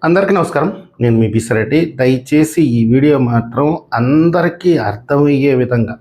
అందరికీ నమస్కారం. నేను మీ బిసిరెడ్డి. దయచేసి ఈ వీడియో మాత్రం అందరికీ అర్థమయ్యే విధంగా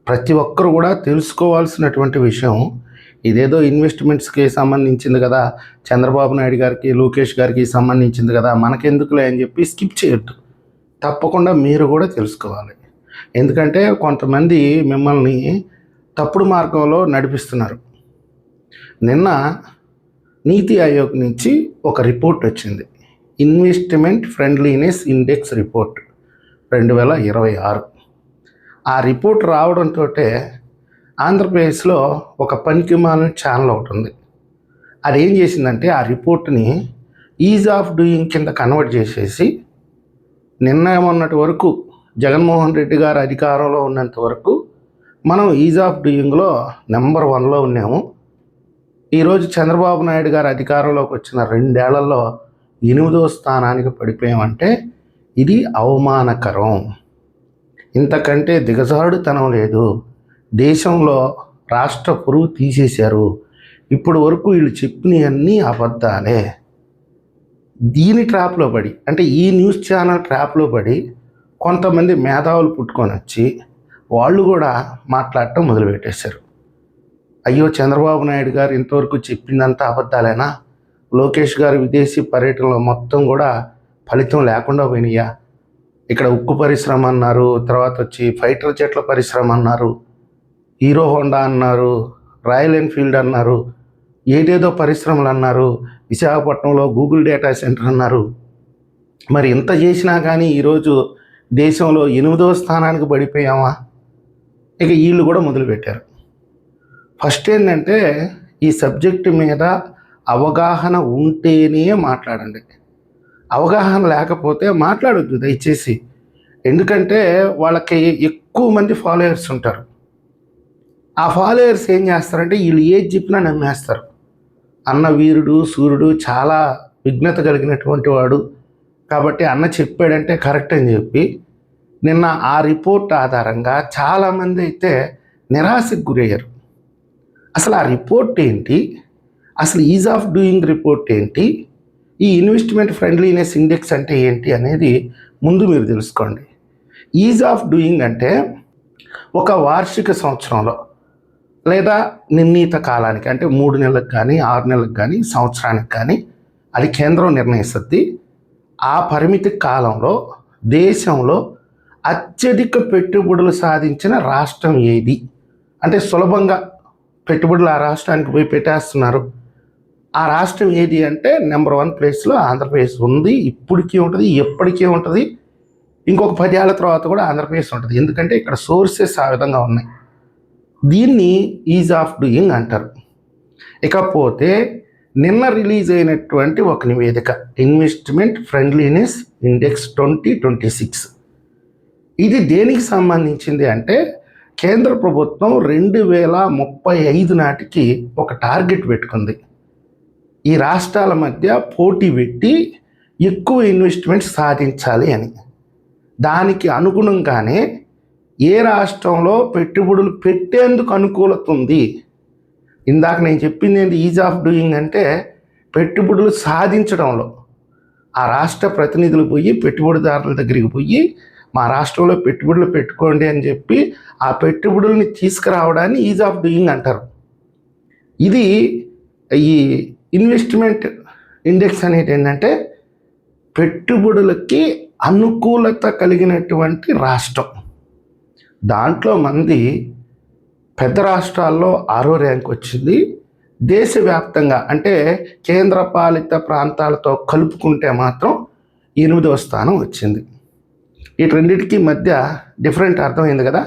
ప్రతి ఒక్కరు కూడా తెలుసుకోవాల్సినటువంటి విషయం. ఇదేదో ఇన్వెస్ట్మెంట్స్కి సంబంధించింది కదా, చంద్రబాబు నాయుడు గారికి, లోకేష్ గారికి సంబంధించింది కదా, మనకెందుకులే అని చెప్పి స్కిప్ చేయొద్దు. తప్పకుండా మీరు కూడా తెలుసుకోవాలి. ఎందుకంటే కొంతమంది మిమ్మల్ని తప్పుడు మార్గంలో నడిపిస్తున్నారు. నిన్న నీతి ఆయోగ్ నుంచి ఒక రిపోర్ట్ వచ్చింది. Investment friendliness index report 2026. ఆ రిపోర్ట్ రావడంతో ఆంధ్రప్రదేశ్లో ఒక పనికిమాలిన ఛానల్ ఒకటి ఉంది. అది ఏం చేసిందంటే ఆ రిపోర్ట్ని ఈజ్ ఆఫ్ డూయింగ్ కింద కన్వర్ట్ చేసేసి, నిన్న మొన్నటి వరకు జగన్మోహన్ రెడ్డి గారు అధికారంలో ఉన్నంత వరకు మనం ఈజ్ ఆఫ్ డూయింగ్లో నెంబర్ 1లో ఉన్నాము. ఈరోజు చంద్రబాబు నాయుడు గారు అధికారంలోకి వచ్చిన 2 ఏళ్లలో 8వ స్థానానికి పడిపోయామంటే ఇది అవమానకరం. ఇంతకంటే దిగజారుడుతనం లేదు. దేశంలో రాష్ట్ర పురుగు తీసేశారు. ఇప్పుడు వరకు వీళ్ళు చెప్పినవన్నీ అబద్ధాలే. దీని ట్రాప్లో పడి, అంటే ఈ న్యూస్ ఛానల్ ట్రాప్లో పడి కొంతమంది మేధావులు పుట్టుకొని వచ్చి వాళ్ళు కూడా మాట్లాడటం మొదలుపెట్టేశారు. అయ్యో, చంద్రబాబు నాయుడు గారు ఇంతవరకు చెప్పిందంతా అబద్ధాలేనా? లోకేష్ గారు విదేశీ పర్యటనలో మొత్తం కూడా ఫలితం లేకుండా పోయినాయా? ఇక్కడ ఉక్కు పరిశ్రమ అన్నారు, తర్వాత వచ్చి ఫైటర్ జెట్ల పరిశ్రమ అన్నారు, హీరో హోండా అన్నారు, రాయల్ ఎన్ఫీల్డ్ అన్నారు, ఏదేదో పరిశ్రమలు అన్నారు, విశాఖపట్నంలో గూగుల్ డేటా సెంటర్ అన్నారు. మరి ఇంత చేసినా కానీ ఈరోజు దేశంలో 8వ స్థానానికి పడిపోయామా? ఇక వీళ్ళు కూడా మొదలుపెట్టారు. ఫస్ట్ ఏంటంటే ఈ సబ్జెక్టు మీద అవగాహన ఉంటేనే మాట్లాడండి. అవగాహన లేకపోతే మాట్లాడొద్దు దయచేసి. ఎందుకంటే వాళ్ళకి ఎక్కువ మంది ఫాలోయర్స్ ఉంటారు. ఆ ఫాలోయర్స్ ఏం చేస్తారంటే వీళ్ళు ఏది చెప్పినా నమ్మేస్తారు. అన్న వీరుడు సూర్యుడు, చాలా విఘ్నత కలిగినటువంటి వాడు కాబట్టి అన్న చెప్పాడంటే కరెక్ట్ అని చెప్పి నిన్న ఆ రిపోర్ట్ ఆధారంగా చాలామంది అయితే నిరాశకు గురయ్యారు. అసలు ఆ రిపోర్ట్ ఏంటి, అసలు ఈజ్ ఆఫ్ డూయింగ్ రిపోర్ట్ ఏంటి, ఈ ఇన్వెస్ట్మెంట్ ఫ్రెండ్లీనెస్ ఇండెక్స్ అంటే ఏంటి అనేది ముందు మీరు తెలుసుకోండి. ఈజ్ ఆఫ్ డూయింగ్ అంటే ఒక వార్షిక సంవత్సరంలో లేదా నిర్ణీత కాలానికి, అంటే 3 నెలలకు కానీ 6 నెలలకు కానీ సంవత్సరానికి కానీ అది కేంద్రం నిర్ణయిస్తుంది. ఆ పరిమితి కాలంలో దేశంలో అత్యధిక పెట్టుబడులు సాధించిన రాష్ట్రం ఏది, అంటే సులభంగా పెట్టుబడులు ఆ రాష్ట్రానికి పోయి పెట్టేస్తున్నారు. ఆ రాష్ట్రం ఏది అంటే నెంబర్ 1 ప్లేస్లో ఆంధ్రప్రదేశ్ ఉంది. ఇప్పటికీ ఉంటుంది, ఎప్పటికీ ఉంటుంది, ఇంకొక 10 ఏళ్ల తర్వాత కూడా ఆంధ్రప్రదేశ్ ఉంటుంది. ఎందుకంటే ఇక్కడ సోర్సెస్ ఆ విధంగా ఉన్నాయి. దీన్ని ఈజ్ ఆఫ్ డూయింగ్ అంటారు. ఇకపోతే నిన్న రిలీజ్ అయినటువంటి ఒక నివేదిక, ఇన్వెస్ట్మెంట్ ఫ్రెండ్లీనెస్ ఇండెక్స్ 2026. ఇది దేనికి సంబంధించింది అంటే కేంద్ర ప్రభుత్వం 2035 నాటికి ఒక టార్గెట్ పెట్టుకుంది. ఈ రాష్ట్రాల మధ్య పోటీ పెట్టి ఎక్కువ ఇన్వెస్ట్మెంట్స్ సాధించాలి అని. దానికి అనుగుణంగానే ఏ రాష్ట్రంలో పెట్టుబడులు పెట్టేందుకు అనుకూలత ఉంది. ఇందాక నేను చెప్పింది ఏంటి, ఈజ్ ఆఫ్ డూయింగ్ అంటే పెట్టుబడులు సాధించడంలో ఆ రాష్ట్ర ప్రతినిధులు పోయి పెట్టుబడిదారుల దగ్గరికి పోయి మా రాష్ట్రంలో పెట్టుబడులు పెట్టుకోండి అని చెప్పి ఆ పెట్టుబడుల్ని తీసుకురావడాన్ని ఈజ్ ఆఫ్ డూయింగ్ అంటారు. ఇది ఈ ఇన్వెస్ట్మెంట్ ఇండెక్స్ అనేది ఏంటంటే పెట్టుబడులకి అనుకూలత కలిగినటువంటి రాష్ట్రం. దాంట్లో మంది పెద్ద రాష్ట్రాల్లో 6వ ర్యాంక్ వచ్చింది. దేశవ్యాప్తంగా అంటే కేంద్రపాలిత ప్రాంతాలతో కలుపుకుంటే మాత్రం 8వ స్థానం వచ్చింది. ఈ రెండింటికి మధ్య డిఫరెంట్ అర్థమైంది కదా.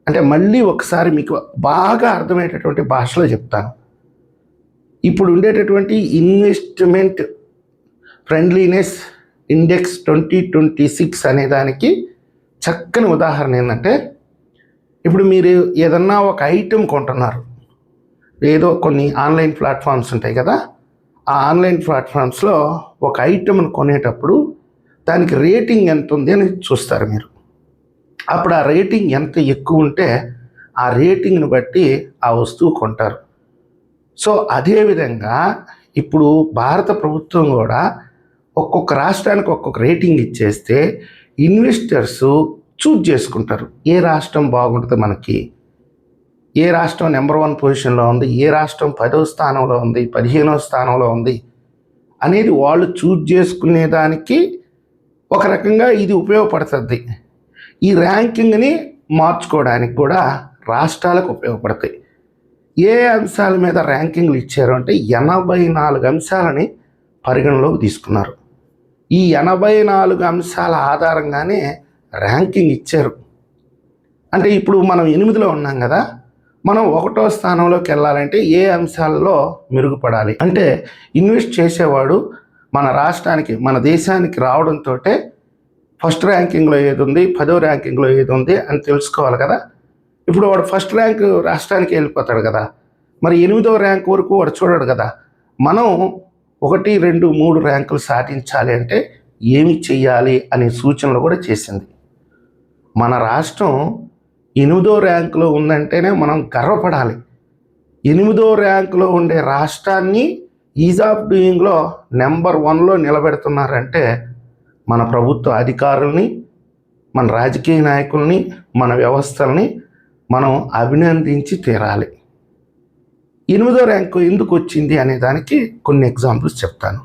అంటే మళ్ళీ ఒకసారి మీకు బాగా అర్థమయ్యేటటువంటి భాషలో చెప్తాను. ఇప్పుడు ఉండేటటువంటి ఇన్వెస్ట్మెంట్ ఫ్రెండ్లీనెస్ ఇండెక్స్ 2026 అనే దానికి చక్కని ఉదాహరణ ఏంటంటే, ఇప్పుడు మీరు ఏదన్నా ఒక ఐటెం కొంటున్నారు, ఏదో కొన్ని ఆన్లైన్ ప్లాట్ఫామ్స్ ఉంటాయి కదా, ఆ ఆన్లైన్ ప్లాట్ఫామ్స్లో ఒక ఐటెంను కొనేటప్పుడు దానికి రేటింగ్ ఎంత ఉంది అని చూస్తారు మీరు. అప్పుడు ఆ రేటింగ్ ఎంత ఎక్కువ ఉంటే ఆ రేటింగ్ని బట్టి ఆ వస్తువు కొంటారు. సో అదేవిధంగా ఇప్పుడు భారత ప్రభుత్వం కూడా ఒక్కొక్క రాష్ట్రానికి ఒక్కొక్క రేటింగ్ ఇచ్చేస్తే ఇన్వెస్టర్స్ చూజ్ చేసుకుంటారు ఏ రాష్ట్రం బాగుంటుంది మనకి, ఏ రాష్ట్రం నెంబర్ 1 పొజిషన్లో ఉంది, ఏ రాష్ట్రం 10వ స్థానంలో ఉంది, 15వ స్థానంలో ఉంది అనేది వాళ్ళు చూజ్ చేసుకునేదానికి ఒక రకంగా ఇది ఉపయోగపడుతుంది. ఈ ర్యాంకింగ్ని మార్చుకోవడానికి కూడా రాష్ట్రాలకు ఉపయోగపడతాయి. ఏ అంశాల మీద ర్యాంకింగ్లు ఇచ్చారు అంటే 84 అంశాలని పరిగణలోకి తీసుకున్నారు. ఈ 84 అంశాల ఆధారంగానే ర్యాంకింగ్ ఇచ్చారు. అంటే ఇప్పుడు మనం 8లో ఉన్నాం కదా, మనం 1వ స్థానంలోకి వెళ్ళాలంటే ఏ అంశాలలో మెరుగుపడాలి అంటే ఇన్వెస్ట్ చేసేవాడు మన రాష్ట్రానికి మన దేశానికి రావడంతో ఫస్ట్ ర్యాంకింగ్లో ఏది ఉంది, 10వ ర్యాంకింగ్లో ఏది ఉంది అని తెలుసుకోవాలి కదా. ఇప్పుడు వాడు ఫస్ట్ ర్యాంక్ రాష్ట్రానికి వెళ్ళిపోతాడు కదా, మరి 8వ ర్యాంక్ వరకు వాడు చూడడు కదా. మనం 1, 2, 3 ర్యాంకులు సాధించాలి అంటే ఏమి చెయ్యాలి అనే సూచనలు కూడా చేసింది. మన రాష్ట్రం 8వ ర్యాంకులో ఉందంటేనే మనం గర్వపడాలి. 8వ ర్యాంకులో ఉండే రాష్ట్రాన్ని ఈజ్ ఆఫ్ డూయింగ్లో నెంబర్ 1లో నిలబెడుతున్నారంటే మన ప్రభుత్వ అధికారుల్ని, మన రాజకీయ నాయకుల్ని, మన వ్యవస్థల్ని మనం అభినందించి తీరాలి. 8వ ర్యాంకు ఎందుకు వచ్చింది అనే దానికి కొన్ని ఎగ్జాంపుల్స్ చెప్తాను.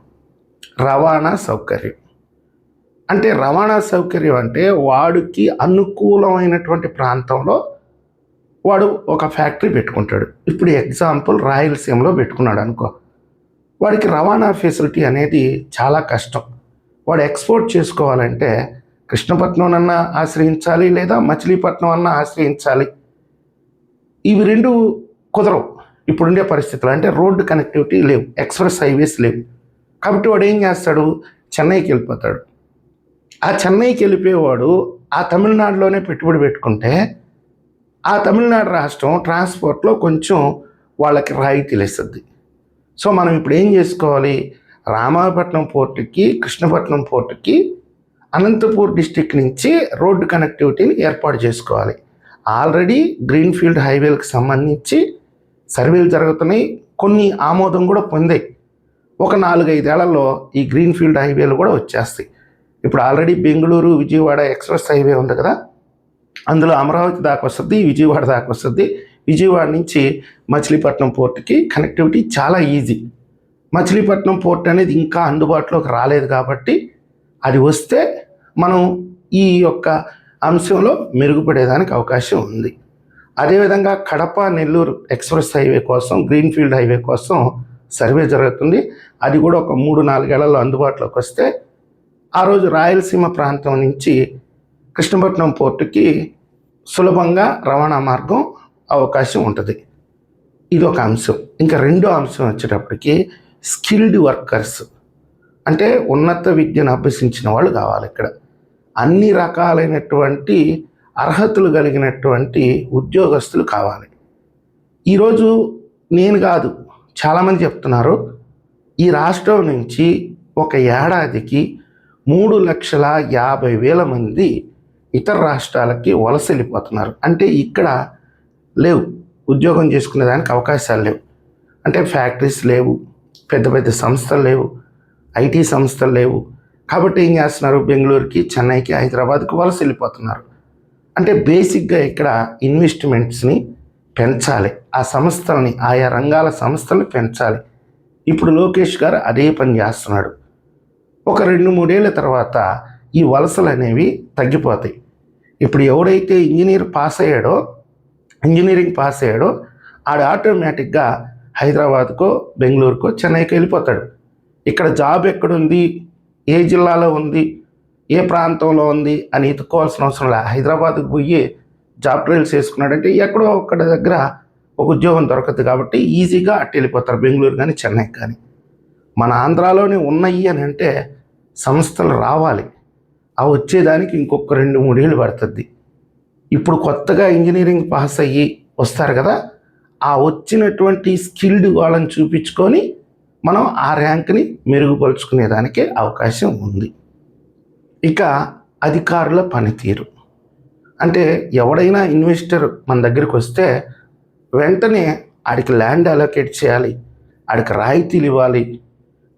రవాణా సౌకర్యం అంటే రవాణా సౌకర్యం అంటే వాడికి అనుకూలమైనటువంటి ప్రాంతంలో వాడు ఒక ఫ్యాక్టరీ పెట్టుకుంటాడు. ఇప్పుడు ఎగ్జాంపుల్ రాయలసీమలో పెట్టుకున్నాడు అనుకో, వాడికి రవాణా ఫెసిలిటీ అనేది చాలా కష్టం. వాడు ఎక్స్పోర్ట్ చేసుకోవాలంటే కృష్ణపట్నం అన్నా ఆశ్రయించాలి, లేదా మచిలీపట్నం అన్నా ఆశ్రయించాలి. ఇవి 2 కుదరవు ఇప్పుడుండే పరిస్థితులు. అంటే రోడ్డు కనెక్టివిటీ లేవు, ఎక్స్ప్రెస్ హైవేస్ లేవు. కాబట్టి వాడు ఏం చేస్తాడు, చెన్నైకి వెళ్ళిపోతాడు. ఆ చెన్నైకి వెళ్ళిపోయేవాడు ఆ తమిళనాడులోనే పెట్టుబడి పెట్టుకుంటే ఆ తమిళనాడు రాష్ట్రం ట్రాన్స్పోర్ట్లో కొంచెం వాళ్ళకి రాయితీలు ఇస్తుంది. సో మనం ఇప్పుడు ఏం చేసుకోవాలి, రామాయపట్నం పోర్టుకి, కృష్ణపట్నం పోర్టుకి అనంతపూర్ డిస్టిక్ నుంచి రోడ్డు కనెక్టివిటీని ఏర్పాటు చేసుకోవాలి. ఆల్రెడీ గ్రీన్ఫీల్డ్ హైవేలకు సంబంధించి సర్వేలు జరుగుతున్నాయి, కొన్ని ఆమోదం కూడా పొందాయి. ఒక 4-5 ఏళ్లలో ఈ గ్రీన్ఫీల్డ్ హైవేలు కూడా వచ్చేస్తాయి. ఇప్పుడు already Bengaluru Vijayawada express highway ఉంది కదా, అందులో అమరావతి దాకా వస్తుంది, విజయవాడ దాకా వస్తుంది. విజయవాడ నుంచి మచిలీపట్నం పోర్టుకి కనెక్టివిటీ చాలా ఈజీ. మచిలీపట్నం పోర్ట్ అనేది ఇంకా అందుబాటులోకి రాలేదు కాబట్టి అది వస్తే మనం ఈ యొక్క అంశంలో మెరుగుపడేదానికి అవకాశం ఉంది. అదేవిధంగా కడప నెల్లూరు ఎక్స్ప్రెస్ హైవే కోసం, గ్రీన్ఫీల్డ్ హైవే కోసం సర్వే జరుగుతుంది. అది కూడా ఒక 3-4 ఏళ్లలో అందుబాటులోకి వస్తే ఆ రోజు రాయలసీమ ప్రాంతం నుంచి కృష్ణపట్నం పోర్టుకి సులభంగా రవాణా మార్గం అవకాశం ఉంటుంది. ఇది ఒక అంశం. ఇంకా 2వ అంశం వచ్చేటప్పటికి స్కిల్డ్ వర్కర్స్ అంటే ఉన్నత విద్యను అభ్యసించిన వాళ్ళు కావాలి. ఇక్కడ అన్ని రకాలైనటువంటి అర్హతలు కలిగినటువంటి ఉద్యోగస్తులు కావాలి. ఈరోజు నేను కాదు, చాలామంది చెప్తున్నారు ఈ రాష్ట్రం నుంచి ఒక ఏడాదికి 3,50,000 మంది ఇతర రాష్ట్రాలకి వలస వెళ్ళిపోతున్నారు. అంటే ఇక్కడ లేవు, ఉద్యోగం చేసుకునేదానికి అవకాశాలు లేవు. అంటే ఫ్యాక్టరీస్ లేవు, పెద్ద పెద్ద సంస్థలు లేవు, ఐటీ సంస్థలు లేవు. కాబట్టి ఏం చేస్తున్నారు, బెంగళూరుకి, చెన్నైకి, హైదరాబాద్కి వలస వెళ్ళిపోతున్నారు. అంటే బేసిక్గా ఇక్కడ ఇన్వెస్ట్మెంట్స్ని పెంచాలి, ఆ సంస్థలని, ఆయా రంగాల సంస్థలు పెంచాలి. ఇప్పుడు లోకేష్ గారు అదే పని చేస్తున్నాడు. ఒక 2-3 ఏళ్ళ తర్వాత ఈ వలసలు అనేవి తగ్గిపోతాయి. ఇప్పుడు ఎవడైతే ఇంజనీరింగ్ పాస్ అయ్యాడో ఆడు ఆటోమేటిక్గా హైదరాబాద్కో, బెంగళూరుకో, చెన్నైకో వెళ్ళిపోతాడు. ఇక్కడ జాబ్ ఎక్కడుంది, ఏ జిల్లాలో ఉంది, ఏ ప్రాంతంలో ఉంది అని ఎత్తుకోవాల్సిన అవసరం లేదు. హైదరాబాద్కి పోయి జాబ్ ట్రయల్స్ చేసుకున్నాడంటే ఎక్కడో ఒక్కడి దగ్గర ఒక ఉద్యోగం దొరకదు. కాబట్టి ఈజీగా అట్టు వెళ్ళిపోతారు, బెంగళూరు కానీ చెన్నైకి కానీ. మన ఆంధ్రాలోనే ఉన్నాయి అని అంటే సంస్థలు రావాలి, అవి వచ్చేదానికి ఇంకొక 2-3 ఏళ్ళు పడుతుంది. ఇప్పుడు కొత్తగా ఇంజనీరింగ్ పాస్ అయ్యి వస్తారు కదా, ఆ వచ్చినటువంటి స్కిల్డ్ వాళ్ళని చూపించుకొని మనం ఆ ర్యాంక్ని మెరుగుపరుచుకునేదానికి అవకాశం ఉంది. ఇక అధికారుల పనితీరు అంటే ఎవడైనా ఇన్వెస్టర్ మన దగ్గరికి వస్తే వెంటనే ఆడికి ల్యాండ్ అలొకేట్ చేయాలి, ఆడికి రాయితీలు ఇవ్వాలి,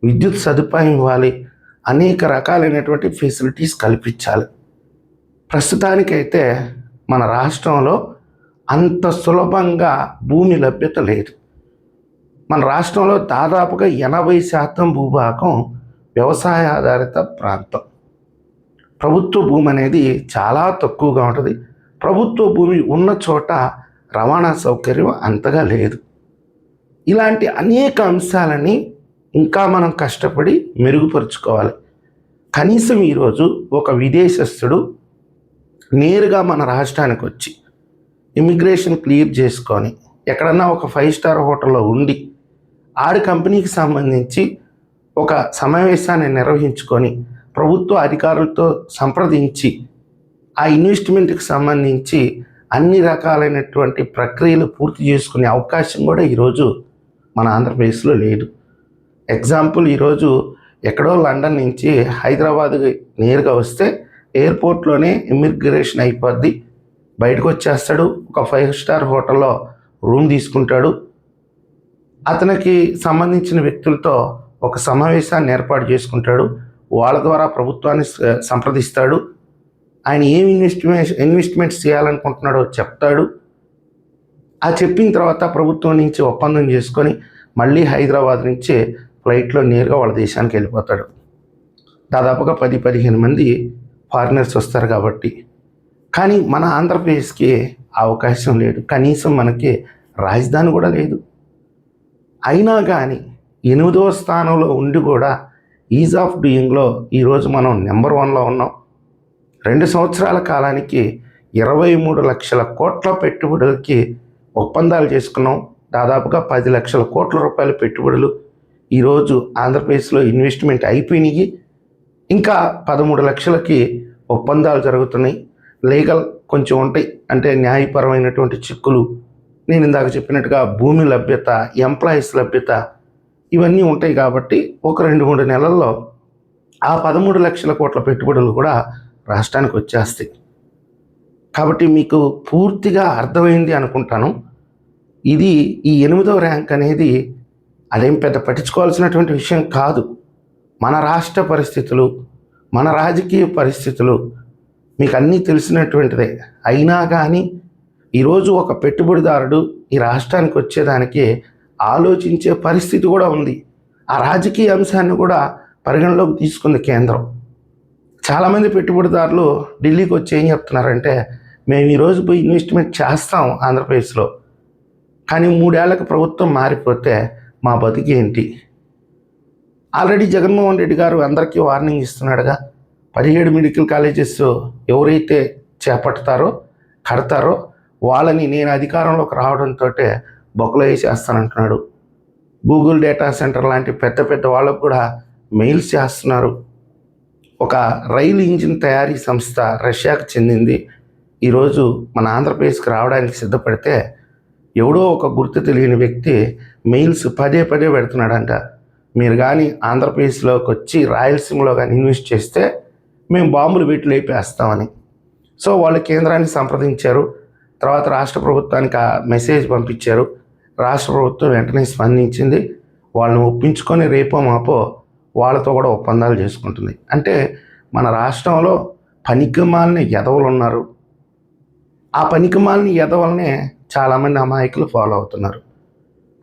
విద్యుత్ సదుపాయం ఇవ్వాలి, అనేక రకాలైనటువంటి ఫెసిలిటీస్ కల్పించాలి. ప్రస్తుతానికైతే మన రాష్ట్రంలో అంత సులభంగా భూమి లభ్యత లేదు. మన రాష్ట్రంలో దాదాపుగా 80% భూభాగం వ్యవసాయ ఆధారిత ప్రాంతం. ప్రభుత్వ భూమి అనేది చాలా తక్కువగా ఉంటుంది. ప్రభుత్వ భూమి ఉన్న చోట రవాణా సౌకర్యం అంతగా లేదు. ఇలాంటి అనేక అంశాలని ఇంకా మనం కష్టపడి మెరుగుపరుచుకోవాలి. కనీసం ఈరోజు ఒక విదేశస్థుడు నేరుగా మన రాష్ట్రానికి వచ్చి ఇమిగ్రేషన్ క్లియర్ చేసుకొని ఎక్కడన్నా ఒక 5 స్టార్ హోటల్లో ఉండి ఆడి కంపెనీకి సంబంధించి ఒక సమావేశాన్ని నిర్వహించుకొని ప్రభుత్వ అధికారులతో సంప్రదించి ఆ ఇన్వెస్ట్మెంట్కి సంబంధించి అన్ని రకాలైనటువంటి ప్రక్రియలు పూర్తి చేసుకునే అవకాశం కూడా ఈరోజు మన ఆంధ్రప్రదేశ్లో లేదు. ఎగ్జాంపుల్, ఈరోజు ఎక్కడో లండన్ నుంచి హైదరాబాద్కి నేరుగా వస్తే ఎయిర్పోర్ట్లోనే ఇమిగ్రేషన్ అయిపోద్ది, బయటకు వచ్చేస్తాడు, ఒక 5 స్టార్ హోటల్లో రూమ్ తీసుకుంటాడు, అతనికి సంబంధించిన వ్యక్తులతో ఒక సమావేశాన్ని ఏర్పాటు చేసుకుంటాడు, వాళ్ళ ద్వారా ప్రభుత్వాన్ని సంప్రదిస్తాడు, ఆయన ఏం ఇన్వెస్ట్మెంట్స్ చేయాలనుకుంటున్నాడో చెప్తాడు. ఆ చెప్పిన తర్వాత ప్రభుత్వం నుంచి ఒప్పందం చేసుకొని మళ్ళీ హైదరాబాద్ నుంచి ఫ్లైట్లో నేరుగా వాళ్ళ దేశానికి వెళ్ళిపోతాడు. దాదాపుగా 10-15 మంది ఫారినర్స్ వస్తారు కాబట్టి. కానీ మన ఆంధ్రప్రదేశ్కి అవకాశం లేదు. కనీసం మనకి రాజధాని కూడా లేదు. అయినా కానీ 8వ స్థానంలో ఉండి కూడా ఈజ్ ఆఫ్ డూయింగ్లో ఈరోజు మనం నెంబర్ 1లో ఉన్నాం. 2 సంవత్సరాల కాలానికి 23 లక్షల కోట్ల పెట్టుబడులకి ఒప్పందాలు చేసుకున్నాం. దాదాపుగా 10 లక్షల కోట్ల రూపాయల పెట్టుబడులు ఈరోజు ఆంధ్రప్రదేశ్లో ఇన్వెస్ట్మెంట్ అయిపోయినాయి. ఇంకా 13 లక్షలకి ఒప్పందాలు జరుగుతున్నాయి. లీగల్ కొంచెం ఉంటాయి, అంటే న్యాయపరమైనటువంటి చిక్కులు, నేను ఇందాక చెప్పినట్టుగా భూమి లభ్యత, ఎంప్లాయీస్ లభ్యత, ఇవన్నీ ఉంటాయి. కాబట్టి ఒక 2-3 నెలల్లో ఆ 13 లక్షల కోట్ల పెట్టుబడులు కూడా రాష్ట్రానికి వచ్చేస్తాయి. కాబట్టి మీకు పూర్తిగా అర్థమైంది అనుకుంటాను. ఇది ఈ 8వ ర్యాంక్ అనేది అదేం పెద్ద పట్టించుకోవాల్సినటువంటి విషయం కాదు. మన రాష్ట్ర పరిస్థితులు, మన రాజకీయ పరిస్థితులు మీకు అన్నీ తెలిసినటువంటిదే. అయినా కానీ ఈరోజు ఒక పెట్టుబడిదారుడు ఈ రాష్ట్రానికి వచ్చేదానికి ఆలోచించే పరిస్థితి కూడా ఉంది. ఆ రాజకీయ అంశాన్ని కూడా పరిగణలోకి తీసుకుంది కేంద్రం. చాలామంది పెట్టుబడిదారులు ఢిల్లీకి వచ్చి ఏం చెప్తున్నారంటే, మేము ఈరోజు పోయి ఇన్వెస్ట్మెంట్ చేస్తాం ఆంధ్రప్రదేశ్లో, కానీ 3 ఏళ్లకు ప్రభుత్వం మారిపోతే మా బతికేంటి? ఆల్రెడీ జగన్మోహన్ రెడ్డి గారు అందరికీ వార్నింగ్ ఇస్తున్నాడుగా. 17 మెడికల్ కాలేజెస్ ఎవరైతే చేపడతారో కడతారో వాళ్ళని నేను అధికారంలోకి రావడంతో బొక్కలో వేసేస్తానంటున్నాడు. గూగుల్ డేటా సెంటర్ లాంటి పెద్ద పెద్ద వాళ్ళకు కూడా మెయిల్స్ చేస్తున్నారు. ఒక రైలు ఇంజిన్ తయారీ సంస్థ రష్యాకు చెందింది ఈరోజు మన ఆంధ్రప్రదేశ్కి రావడానికి సిద్ధపడితే ఎవడో ఒక గుర్తు తెలియని వ్యక్తి మెయిల్స్ పదే పెడుతున్నాడంట. మీరు కానీ ఆంధ్రప్రదేశ్లోకి వచ్చి రాయలసీమలో కానీ ఇన్వెస్ట్ చేస్తే మేము బాంబులు పెట్టి లేపేస్తామని. సో వాళ్ళు కేంద్రాన్ని సంప్రదించారు. తర్వాత రాష్ట్ర ప్రభుత్వానికి ఆ మెసేజ్ పంపించారు. రాష్ట్ర ప్రభుత్వం వెంటనే స్పందించింది. వాళ్ళని ఒప్పించుకొని రేపో మాపో వాళ్ళతో కూడా ఒప్పందాలు చేసుకుంటుంది. అంటే మన రాష్ట్రంలో పనికిమాలిన ఎదవలు ఉన్నారు. ఆ పనికిమాలిన ఎదవలనే చాలామంది అమాయకులు ఫాలో అవుతున్నారు.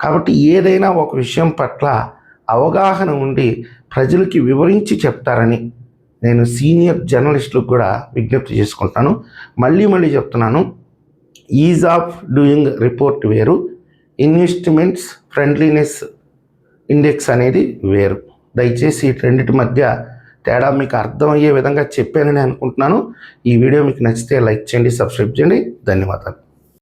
కాబట్టి ఏదైనా ఒక విషయం పట్ల అవగాహన ఉండి ప్రజలకి వివరించి చెప్తారని నేను సీనియర్ జర్నలిస్టులకు కూడా విజ్ఞప్తి చేసుకుంటాను. మళ్ళీ చెప్తున్నాను, ఈజ్ ఆఫ్ డూయింగ్ రిపోర్ట్ వేరు, ఇన్వెస్ట్మెంట్స్ ఫ్రెండ్లీనెస్ ఇండెక్స్ అనేది వేరు. దయచేసి ఈ రెండింటి మధ్య తేడా మీకు అర్థమయ్యే విధంగా చెప్పానని అనుకుంటున్నాను. ఈ వీడియో మీకు నచ్చితే లైక్ చేయండి, సబ్స్క్రైబ్ చేయండి. ధన్యవాదాలు.